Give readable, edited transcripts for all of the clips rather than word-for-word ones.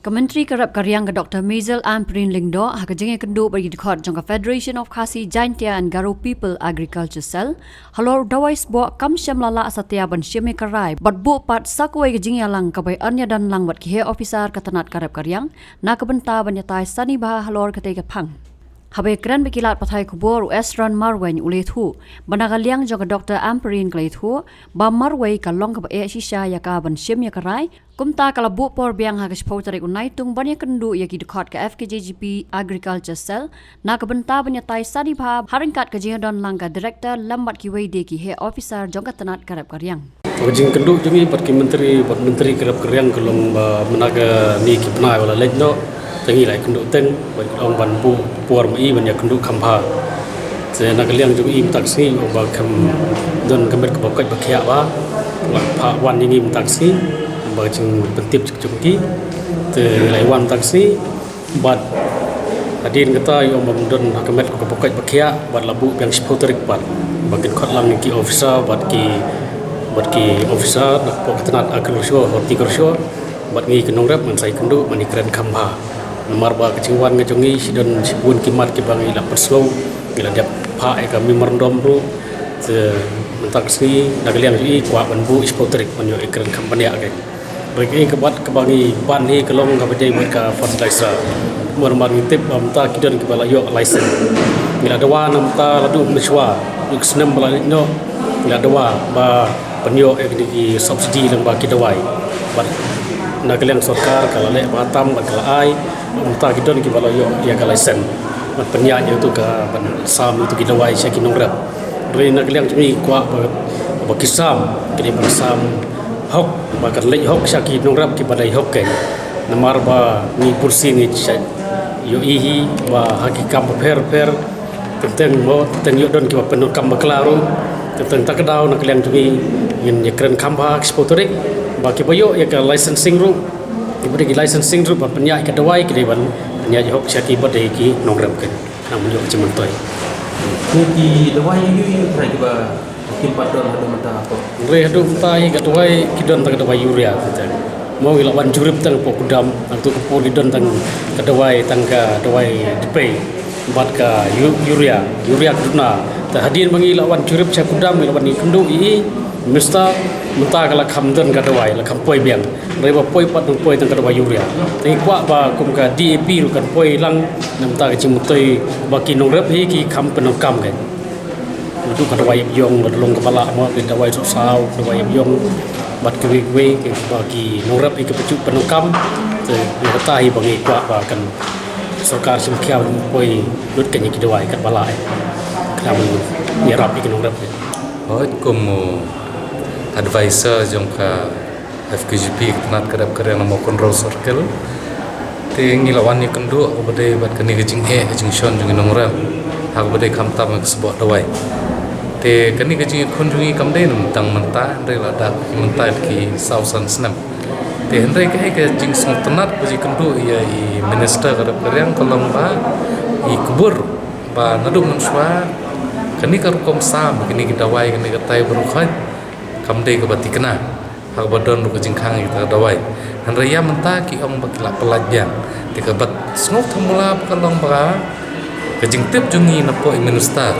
Kementeri Kerap Karyang ke Dr. Maisel Amprin Lingdo hakajenge kendu bagi dikot jangka Federation of Khasi Jaintia and Garo People Agriculture Cell halor dawais bo kam syam lala satya ban syame karai bat bu pat sakwai gejing yalang kabai anya dan lang bat kihe officer katanat Kerap Karyang na kebenta banyatai sani bah halor ketai pang Habai keren bekilat pathai kubur Esron Marwen ulit hu banagaliang jangka Dr. Amprin kait hu ba marwai kalong kabai shisha yaka ban syame karai Kumta kala bu por biang hagas tarik unai tung banyak kendu yaki dekat ke FKJGP Agriculture Cell na kebenta banyatai sadi bha haringkat ke don langka director lambat ki wei ki he officer jongka tanat Kerap Karyang. Wajing kendu jungi pergi menteri Kerap Karyang kelong menaga ni ki penai wala lejno tengi lai kendu teng ong ban bu por mai banyak kendu khampa. Se nagaliang jungi taksi ba kam don kemet ke bakai bakia ba pa wan ni taksi bajing pentip cuk-cuki te laiwan taksi bad adin kata yo mamdon hakamet ko pokai bakia bad labu yang spoterik bad bakin khotlang ki officer bad ki officer nak poktenat agriculture horticulture bad ngi kenong rep man sai kendu mani keren khamha nomor ba keciwan ngejungi sidon sibun kimat ki bangi la perslow gila dia pa e kami merendom ru te taksi nagaliang ji kwa banbu spoterik manyo keren khampa ke Bagi kebangi ban ni kelong kapajai mereka fertilizer. Merman ngitip amta kidan kepala yok license. Bila dawa namta ladu meswa, yuk senam balik no. Bila dawa ba penyo ekni subsidi leng ba kidawai. Ba nagaliang sarkar kala le batam ba kala ai amta kidan kepala yok dia ka license. Ba penyanya itu ka ban sam itu kidawai sya kinongrap. Re nagaliang cumi kwa ba kisam kini ba sam hok bakar lej hok syaki nongrap ki badai hok ke namar ba ni kursi ni yo ihi ba hakikam per tentang mo tentang yo don ki penuh kam baklaru tentang takdau nak liang tumi yin yakran kamba exportorik ba ki bayo ya ka licensing ru ki licensing ru ba penya ka dawai ki dewan penya hok syaki badai ki nongrap ke nang yo cementoi ki dawai yu trai ki ba kimpat don hadu mata apa re hadu tai gadwai kidon tang gadwai urea kita mau ilawan jurip tang pokudam antu ko kidon tang gadwai tang gadwai depe bat ka urea kuduna ta hadin bangi ilawan jurip cha kudam ilawan ni kendu i mista menta kala khamdon gadwai la khampoi biang re ba poi pat tang poi tang gadwai urea tai kwa ba kum ka DAP ru kan poi lang namta ka chimutoi ba ki nongrep hi ki kham penok kam ke itu kadawai yong lodlong kepala mo kadawai susau kadawai yong bat kewe ke bagi norap ke pecu penukam te katahi bagi kwa ba kan sarkar simkiau poi lut ke kadawai kat balai kram yarap ke norap hoi como advisor jongka FKJP kenat Kerap Karyang mo control circle te ngilawan ni kendu obade bat kani gejing gejing shon jong norap hak bade khamtam ke sebuah dawai te kani gejing khunjungi kamde num tang menta re lada menta ki sausan snam te hendre ke jing song tenat buji kendu ya i minister Kerap Karyang kolong ba i kubur ba nadu manswa kani karukom sam kani dawai kani katai berukhat kamde ke batikna hak badon ru gejing khang kita dawai hendre ya menta ki ong bakila pelajang te ke bat snok thamula kolong ba gejing tip jungi napo minister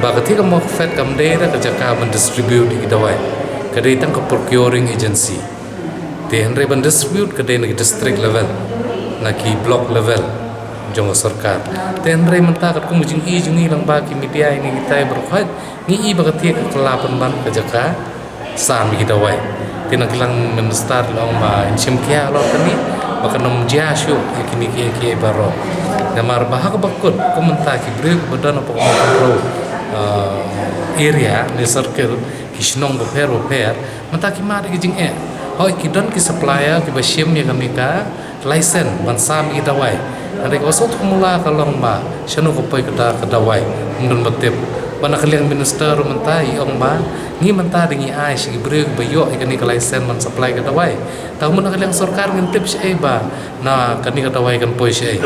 ba ketika mau fed kamde ra kajaka mendistribute di dawai kadai tang ke procuring agency te henre ban distribute kadai na district level na ki block level jong sarkar te henre menta kat ku mujing i jungi lang ba ki media ini kita berkhat ngi i ba ketika kelapan ban kajaka sam di dawai te na kilang minister long ma inchim kya lo kani bakanum jashu ekini ki baro namar bahak bakut kumenta ki break badan apa kontrol area ni circle kisnong boper menta ki mari ki jing hoi kidon ki supplier ki basim ya kami ka license bansam ki dawai ande ko sot kumula kalong ma shanu ko poi kada dawai ndon batep bana kaliang minister menta i ong ba ngi menta dingi ai si break bayo ikani ka license man supply ka dawai tahu mun kaliang sarkar ngintip si ba na kani ka dawai kan poi si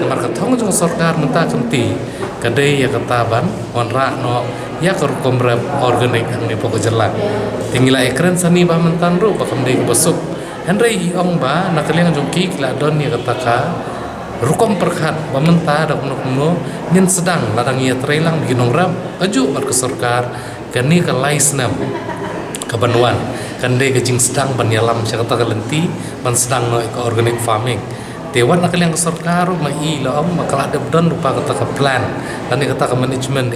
namar ka thong jong sarkar menta kanti kadai ya kataban onra no ya karukom rep organik ang ni poko jelak tingila ekran sani ba mentan ru bakam dei besuk Henry ong ba nakaliang jongki kila don ni kataka rukom perkat pamenta dak kuno nyen sedang ladang ia trelang di ginong ram aju bar ke sarkar kani ka laisnam kabanuan kande gejing sedang banyalam syakata kalenti ban sedang no ka organic farming Dewan nakaliang ke sarkar mai la om makala ada don rupa kata ka plan dan kata ka management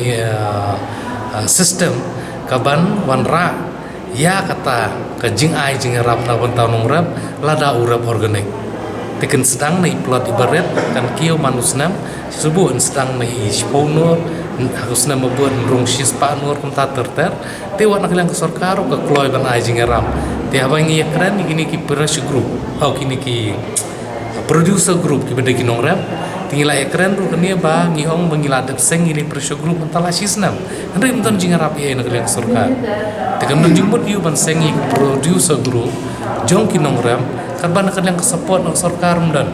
system kaban wanra ya kata kajing ai jing rap na ban taunong rap lada urap organik tekan sedang na plot ibarat kan kio manusnam subuh sedang na isponor harus na mabuat rong sis pa nur kun terter tewa nak lang sarkar ka kloy ban ai jing rap te abang ngi kran ni ki pressure group au kini ki producer group ki beda kinong rap tingila ekran ru kania ba ngi ong bangila dep seng ini pressure group antala sisnam andre mton jing rap ye nak lang sarkar tekan menjumut yu ban sengi producer group jong kinong rap karban nakaliang support ng sarkar mdan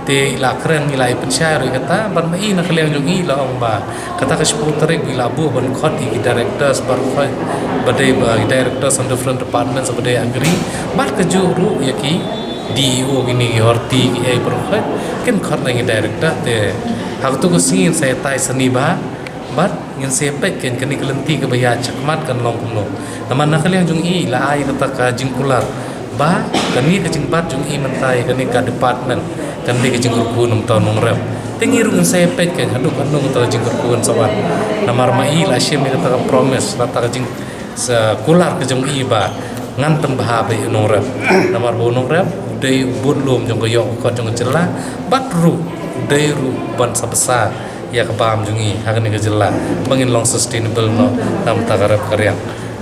te ila kren ila ipensyair kata ban mai nakaliang jong ila ong ba kata ka sponsor ila bu ban khot i directors bar khot badai ba directors on different departments badai agri bat ka juru yaki DEO gini horti ai bar khot ken khot ngi director te hak tu ko singin saya tai seni ba bat ngin sepek ken kani kelenti ke baya cakmat kan long kuno naman nakaliang jong ila ai kata ka jingkular ba kani kecing bat jung i mentai kani ka department kan di kecing kurku nung tahun nung rep tingi rung saya pek kan aduk anung ta kecing kurku sawan namar mai la syem ni kata promise rata kecing kular ke jung i ba ngan tembah be nung rep namar bo nung rep dei bun lum jung ko yok ko jung jela bat ru dei ru ban sabesa ya ke paham jung i hakani ke jela bangin long sustainable no nam ta karep karya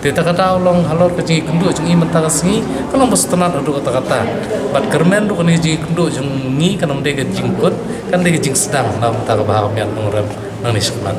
Tita kata long halor kecing kendu jeng i mentaka singi kalau bos tenan adu kata-kata bat kermen ru kani jeng kendu jeng ngi kanam de jingkut kan de jing sedang nam ta bahamian nurab nang ni sekman